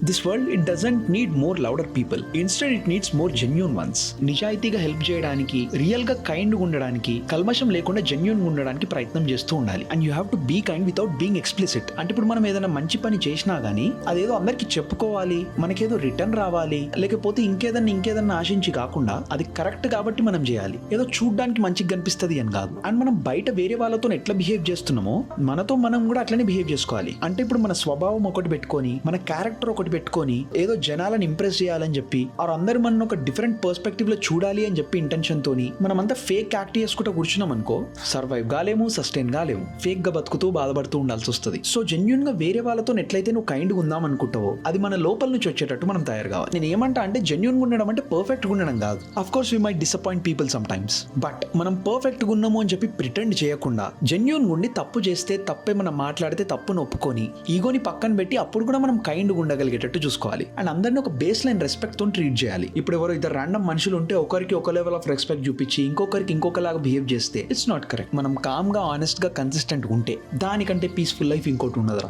This world it doesn't need more louder people, instead it needs more genuine once. నిజాయితీగా help చేయడానికి, real గా kind గా ఉండడానికి, కల్మషం లేకుండా జెన్యూన్ గా ఉండడానికి ప్రయత్నం చేస్తూ ఉండాలి. And you have to be kind without being explicit. అంటే ఇప్పుడు మనం ఏదైనా మంచి పని చేసినా గానీ అదేదో అందరికి చెప్పుకోవాలి, మనకేదో రిటర్న్ రావాలి, లేకపోతే ఇంకేదన్నా ఆశించి కాకుండా అది కరెక్ట్ కాబట్టి మనం చేయాలి, ఏదో చూడ్డానికి మంచిగా కనిపిస్తుంది అని కాదు. అండ్ మనం బయట వేరే వాళ్ళతో ఎట్లా బిహేవ్ చేస్తున్నామో మనతో మనం కూడా అట్లనే బిహేవ్ చేసుకోవాలి. అంటే ఇప్పుడు మన స్వభావం ఒకటి పెట్టుకొని, మన క్యారెక్టర్ ఒకటి పెట్టుకొని ఏదో జనాలను ఇంప్రెస్ చేయాలని చెప్పి అందరు మన ఒక డిఫరెంట్ పర్స్పెక్టివ్ లో చూడాలి అని చెప్పి ఇంటెన్షన్ తోని మనమంతా ఫేక్ యాక్ట్ చేసుకుంటూ కూర్చున్నాం అనుకో, సర్వైవ్ కాలేము, సస్టైన్ కాలేము, ఫేక్ గా బతుకుతూ బాధపడుతూ ఉండాల్సి వస్తుంది. సో జెన్యూన్ గా వేరే వాళ్ళతో ఎట్లయితే నువ్వు కైండ్ గా ఉందాం అనుకుంటావో అది మన లోపల నుంచి వచ్చేటట్టు మనం తయారు కావాలి. నేను ఏమంటా అంటే జెన్యూన్ గా ఉండడం అంటే పర్ఫెక్ట్ గా ఉండడం కాదు. Of course we might disappoint people sometimes, but మనం పర్ఫెక్ట్ గా ఉన్నాము అని చెప్పి ప్రిటెండ్ చేయకుండా జెన్యూన్ గా ఉండి తప్పు చేస్తే తప్పే, మనం మాట్లాడితే తప్పును ఒప్పుకొని ఈగోని పక్కన పెట్టి అప్పుడు కూడా మనం కైండ్ గా ఉండగలిగేటట్టు చూసుకోవాలి. అండ్ అందరినీ ఒక బేస్ లైన్ రెస్పెక్ట్ తో ట్రీట్ చేయాలి. ఇప్పుడు ఎవరో ఇద్దరు ర్యాండమ్ మనుషులు ఉంటే ఒకరికి ఒక లెవెల్ ఆఫ్ రెస్పెక్ట్ చూపించి ఇంకొకరికి ఇంకొకలాగా బిహేవ్ చేస్తే ఇట్స్ నాట్ కరెక్ట్. మనం కామ్ గా, ఆనెస్ట్ గా, కన్సిస్టెంట్ ఉంటే దానికంటే పీస్ఫుల్ లైఫ్ ఇంకోటి ఉండదు.